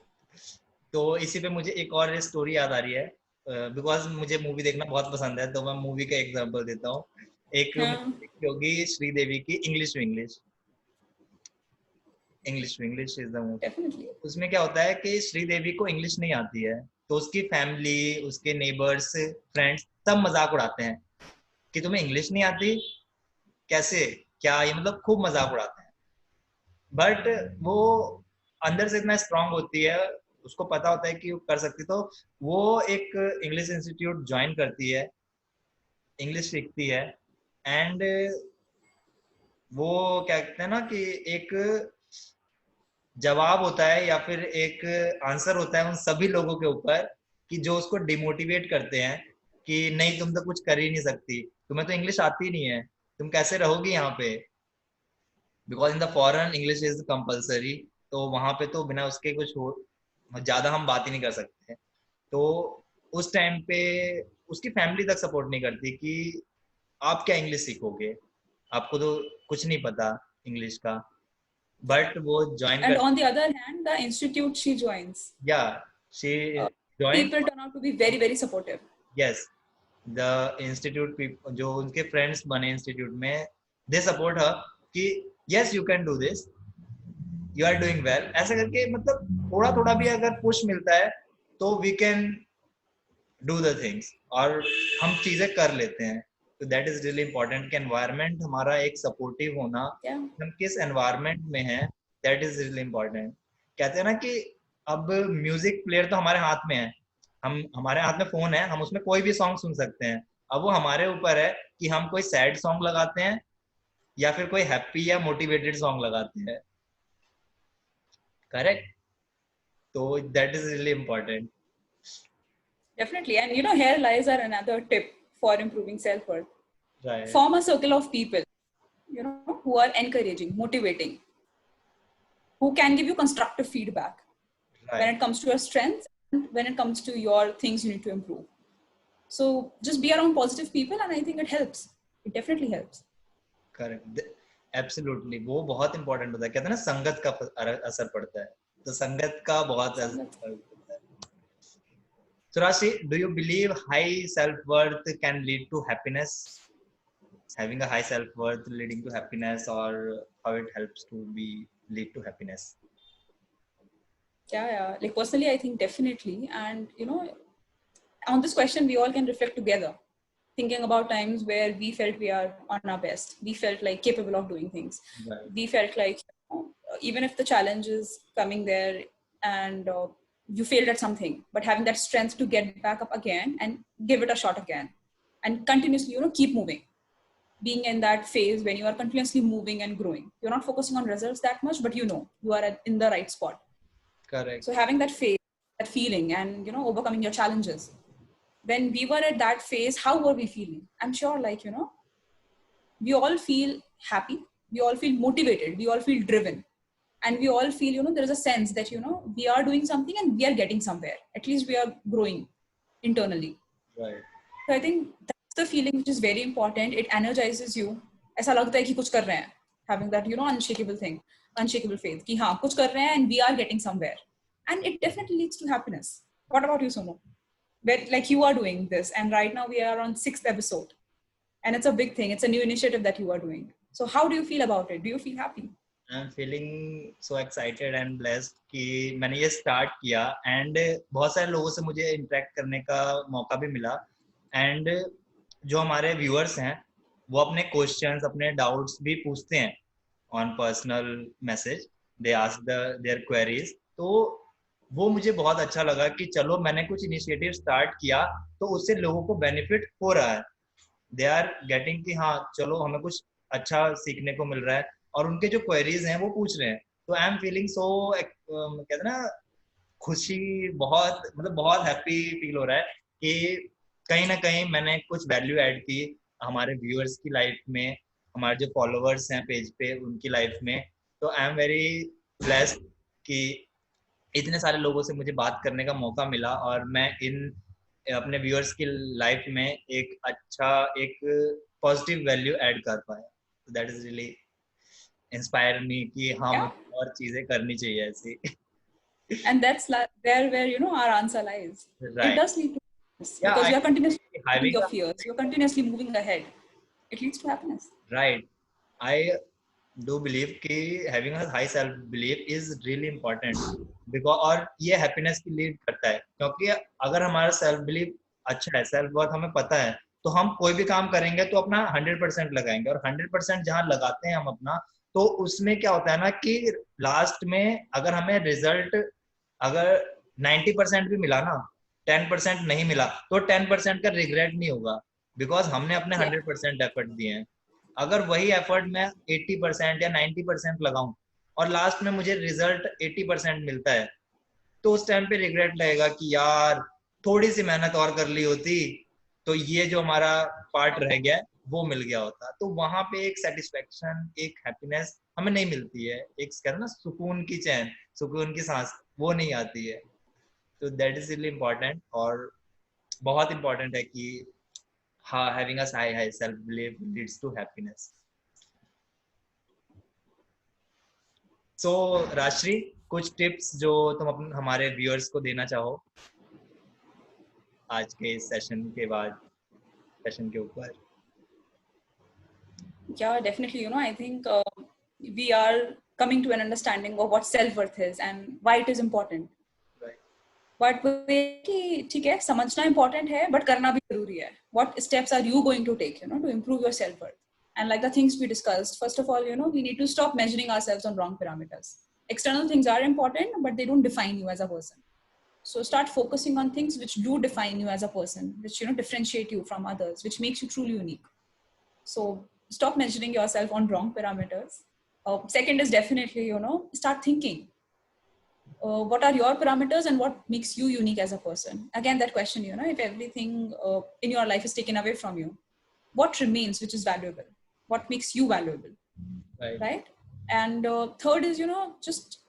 Speaker 1: तो इसी पे मुझे एक और story याद आ रही है, because मुझे मूवी देखना बहुत पसंद है, तो मैं मूवी का एग्जांपल देता हूँ। एक होगी श्रीदेवी की English to English is the movie.
Speaker 3: Definitely.
Speaker 1: उसमें क्या होता है कि श्रीदेवी को इंग्लिश नहीं आती है, तो उसकी फैमिली, उसके नेबर्स, फ्रेंड्स सब मजाक उड़ाते हैं कि तुम्हें इंग्लिश नहीं आती, कैसे, क्या ये, मतलब खूब मजाक उड़ाते हैं। बट वो अंदर से इतना स्ट्रांग होती है, उसको पता होता है कि वो कर सकती, तो वो एक इंग्लिश इंस्टीट्यूट ज्वाइन करती है, इंग्लिश सीखती है, एंड वो क्या कहते हैं ना कि एक जवाब होता है या फिर एक आंसर होता है उन सभी लोगों के ऊपर कि जो उसको डिमोटिवेट करते हैं कि नहीं तुम तो कुछ कर ही नहीं सकती, तुम्हें तो इंग्लिश आती नहीं है, तुम कैसे रहोगी यहाँ पे, because in the foreign English is compulsory, तो वहां पे तो बिना उसके कुछ हो ज्यादा हम बात ही नहीं कर सकते। तो उस टाइम पे उसकी फैमिली तक सपोर्ट नहीं करती कि आप क्या इंग्लिश सीखोगे, आपको तो कुछ नहीं पता इंग्लिश का, बट वो join
Speaker 3: And on the other hand, the institute she joins,
Speaker 1: she joined,
Speaker 3: people turn out to be very, very supportive.
Speaker 1: yes, the institute people जो उनके फ्रेंड्स बने इंस्टीट्यूट में, they support her कि yes you can do this, you are doing well, ऐसा करके मतलब थोड़ा थोड़ा भी अगर पुश मिलता है तो we can do the things और हम चीजें कर लेते हैं। तो दैट इज रियली इम्पोर्टेंट कि एनवायरनमेंट हमारा एक सपोर्टिव होना, हम किस एनवायरनमेंट में हैं, दैट इज रियली इम्पोर्टेंट। कहते हैं ना कि अब म्यूजिक प्लेयर तो हमारे हाथ में है, हमारे हाथ में फोन है, हम उसमें कोई भी सॉन्ग सुन सकते हैं। अब वो हमारे ऊपर है कि हम कोई सैड सॉन्ग लगाते हैं या फिर कोई हैप्पी या मोटिवेटेड सॉन्ग लगाते हैं, करेक्ट? तो that is really important.
Speaker 3: Definitely. And here lies are another tip for improving self-worth.
Speaker 1: Right.
Speaker 3: Form a circle of people, who are encouraging, motivating, who can give you constructive feedback when it comes to your strengths and when it comes to your things you need to improve. So just be around positive people, and I think it helps. It definitely helps.
Speaker 1: Correct. Absolutely. वो बहुत important होता है, कहते हैं ना संगत का असर पड़ता है, तो संगत का बहुत असर पड़ता है। So Rashi, do you believe high self-worth can lead to happiness? Having a high self-worth leading to happiness, or how it helps to lead to happiness?
Speaker 3: Yeah. Like personally, I think definitely. And on this question, we all can reflect together, thinking about times where we felt we are on our best. We felt like capable of doing things.
Speaker 1: Right.
Speaker 3: We felt like even if the challenge is coming there, and you failed at something, but having that strength to get back up again and give it a shot again and continuously, keep moving. Being in that phase when you are continuously moving and growing, you're not focusing on results that much, but you are in the right spot.
Speaker 1: Correct.
Speaker 3: So having that phase, that feeling, and overcoming your challenges. When we were at that phase, how were we feeling? I'm sure, we all feel happy, we all feel motivated, we all feel driven, and we all feel, there is a sense that, we are doing something and we are getting somewhere. At least we are growing internally.
Speaker 1: Right.
Speaker 3: So I think that's the feeling which is very important. It energizes you. ऐसा लगता है कि कुछ कर रहे हैं. Having that, unshakable thing, unshakable faith कि हाँ कुछ कर रहे हैं and we are getting somewhere. And it definitely leads to happiness. What about you, Somu? Where, like, you are doing this, and right now we are on 6th episode. And it's a big thing. It's a new initiative that you are doing. So how do you feel about it? Do you feel happy?
Speaker 1: I'm feeling so excited and blessed कि मैंने ये start किया and बहुत सारे लोगों से मुझे interact करने का मौका भी मिला and जो हमारे व्यूअर्स हैं वो अपने क्वेश्चंस अपने डाउट्स भी पूछते हैं on personal message. They ask their queries. तो वो मुझे बहुत अच्छा लगा कि चलो मैंने कुछ इनिशिएटिव स्टार्ट किया तो उससे लोगों को बेनिफिट हो रहा है. दे आर गेटिंग कि हाँ चलो हमें कुछ अच्छा सीखने को मिल रहा है और उनके जो क्वेरीज हैं वो पूछ रहे हैं. तो आई एम फीलिंग सो कहते हैं ना खुशी, बहुत मतलब बहुत हैप्पी फील हो रहा है कि कहीं ना कहीं मैंने कुछ वैल्यू ऐड की हमारे व्यूअर्स की लाइफ में, हमारे जो फॉलोअर्स हैं पेज पे उनकी लाइफ में. तो आई एम वेरी ब्लेस्ड कि इतने सारे लोगों से मुझे बात करने का मौका मिला और मैं इन अपने व्यूअर्स की लाइफ में एक अच्छा एक पॉजिटिव वैल्यू ऐड कर पाया. That is really inspire me कि हाँ मुझे और चीजें करनी चाहिए ऐसी.
Speaker 3: And that's where our answer lies.
Speaker 1: Right.
Speaker 3: It does lead to happiness because you are continuously having your fears. You're continuously moving ahead. It leads to happiness.
Speaker 1: Right. I do believe कि having a high self belief is really important because और ये happiness की lead करता है क्योंकि अगर हमारा self belief अच्छा है, self worth हमें पता है तो हम कोई भी काम करेंगे तो अपना 100% लगाएंगे और 100% जहाँ लगाते हैं हम अपना तो उसमें क्या होता है ना कि लास्ट में अगर हमें रिजल्ट अगर 90% भी मिला ना 10% नहीं मिला तो 10% का रिग्रेट नहीं होगा बिकॉज हमने अपने 100% एफर्ट दिए हैं. अगर वही एफर्ट मैं 80% या 90% लगाऊं और लास्ट में मुझे रिजल्ट 80% मिलता है तो उस टाइम पे रिग्रेट लगेगा कि यार थोड़ी सी मेहनत और कर ली होती तो ये जो हमारा पार्ट रह गया वो मिल गया होता. तो वहां पे एक सेटिस्फेक्शन एक हैप्पीनेस हमें नहीं मिलती है, एक कहते हैं ना सुकून की चैन, सुकून की सांस वो नहीं आती है. तो दैट इज रियली इम्पोर्टेंट और बहुत इम्पोर्टेंट है कि हाँ having a high self belief leads to happiness. So Rajshree कुछ टिप्स जो तुम अपने हमारे व्यूअर्स को देना चाहो आज के इस सेशन के बाद सेशन के ऊपर.
Speaker 3: Yeah, definitely. I think we are coming to an understanding of what self-worth is and why it is important.
Speaker 1: Right.
Speaker 3: But ठीक है, समझना important है, but करना भी जरूरी है. What steps are you going to take, to improve your self-worth? And like the things we discussed, first of all, we need to stop measuring ourselves on wrong parameters. External things are important, but they don't define you as a person. So start focusing on things which do define you as a person, which, differentiate you from others, which makes you truly unique. So stop measuring yourself on wrong parameters. Second is definitely, start thinking. What are your parameters and what makes you unique as a person? Again, that question, if everything in your life is taken away from you, what remains which is valuable? What makes you valuable? Right? And third is, just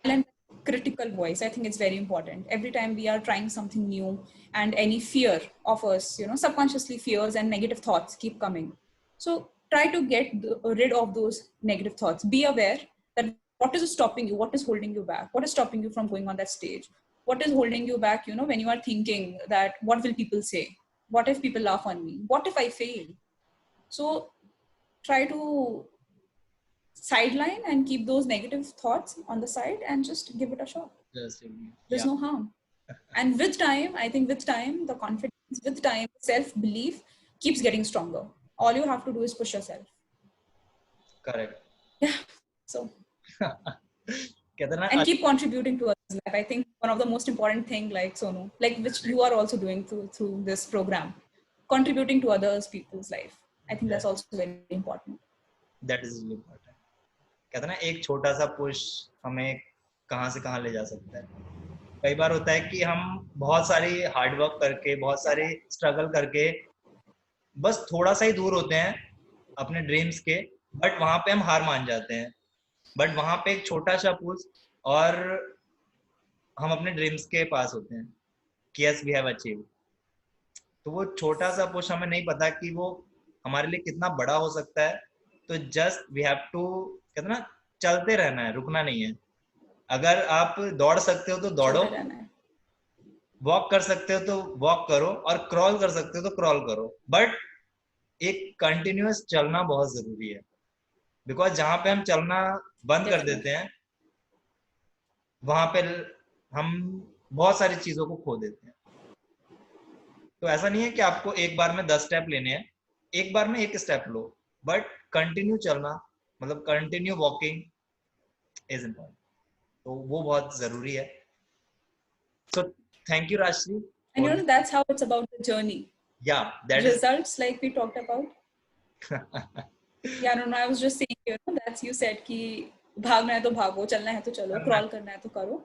Speaker 3: silent critical voice. I think it's very important. Every time we are trying something new and any fear of us, subconsciously fears and negative thoughts keep coming. So try to get rid of those negative thoughts. Be aware that what is stopping you, what is holding you back, what is stopping you from going on that stage, what is holding you back, when you are thinking that what will people say, what if people laugh on me, what if I fail. So try to sideline and keep those negative thoughts on the side and just give it a shot. There's no harm. And with time, I think with time, the confidence, with time, self-belief keeps getting stronger. All you have to do is push yourself.
Speaker 1: Correct.
Speaker 3: Yeah. So and keep contributing to others life. I think one of the most important thing, like Sonu, like which you are also doing through this program, contributing to others people's life. I think that's also very important.
Speaker 1: That is really important. कहते हैं ना एक छोटा सा push हमें कहाँ से कहाँ ले जा सकता है. कई बार होता है कि हम बहुत सारी हार्ड वर्क करके, बहुत सारी स्ट्रगल करके बस थोड़ा सा ही दूर होते हैं अपने ड्रीम्स के, बट वहां पे हम हार मान जाते हैं. बट वहां पे एक छोटा सा पुश और हम अपने ड्रीम्स के पास होते हैं कि यस वी हैव अचीव. तो वो छोटा सा पुश हमें नहीं पता कि वो हमारे लिए कितना बड़ा हो सकता है. तो जस्ट वी हैव टू, कहते ना, चलते रहना है, रुकना नहीं है. अगर आप दौड़ सकते हो तो दौड़ो,
Speaker 3: चलते रहना है.
Speaker 1: वॉक कर सकते हो तो वॉक करो, और क्रॉल कर सकते हो तो क्रॉल करो. बट एक कंटिन्यूअस चलना बहुत जरूरी है, बिकॉज जहां पे हम चलना बंद कर देते हैं वहां पे हम बहुत सारी चीजों को खो देते हैं. तो ऐसा नहीं है कि आपको एक बार में 10 स्टेप लेने हैं, एक बार में एक स्टेप लो, बट कंटिन्यू चलना, मतलब कंटिन्यू वॉकिंग इज इम्पोर्टेंट. तो वो बहुत जरूरी है. So thank you Rajshri.
Speaker 3: And you know, that's how it's about the journey.
Speaker 1: Yeah, that is.
Speaker 3: Results, like we talked about. Yeah, no, I was just saying, you know, that's you said कि भागना है तो भागो, चलना है तो चलो, crawl करना है तो करो.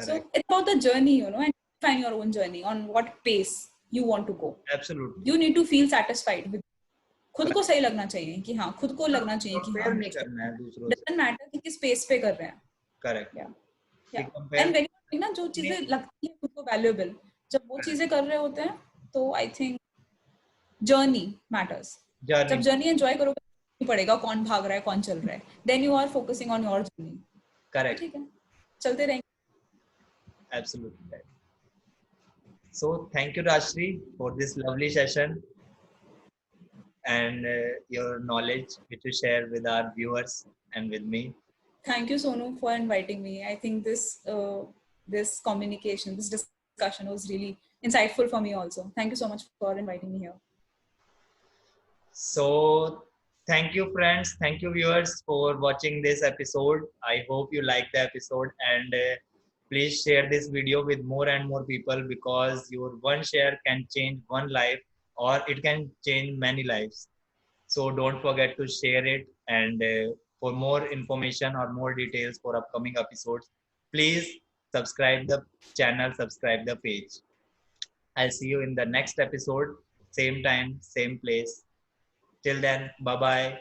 Speaker 3: So it's about the journey, you know, and find your own journey on what pace you want to go.
Speaker 1: Absolutely.
Speaker 3: You need to feel satisfied with. खुद को सही लगना चाहिए कि हाँ, खुद को लगना चाहिए कि हाँ,
Speaker 1: नहीं करना है दूसरों से.
Speaker 3: doesn't matter कि किस pace पे कर रहे हैं.
Speaker 1: Correct.
Speaker 3: Yeah. And when you ना जो चीजें लगती है खुद को valuable, जब वो चीजें कर रहे होते हैं तो I think journey matters. जब journey enjoy करोगे नहीं पड़ेगा कौन भाग रहा है कौन चल रहा है. Then you are focusing on your journey.
Speaker 1: Correct.
Speaker 3: ठीक है, चलते रहेंगे.
Speaker 1: Absolutely right. So thank you Rajshri for this lovely session and your knowledge which you share with our viewers and with me.
Speaker 3: Thank you, Sonu, for inviting me. I think this communication, this discussion was really insightful for me also. Thank you so much for inviting me here.
Speaker 1: So thank you friends, thank you viewers for watching this episode. I hope you liked the episode, and please share this video with more and more people, because your one share can change one life, or it can change many lives. So don't forget to share it, and for more information or more details for upcoming episodes, please subscribe the channel, subscribe the page. I'll see you in the next episode, same time, same place. Till then, bye bye.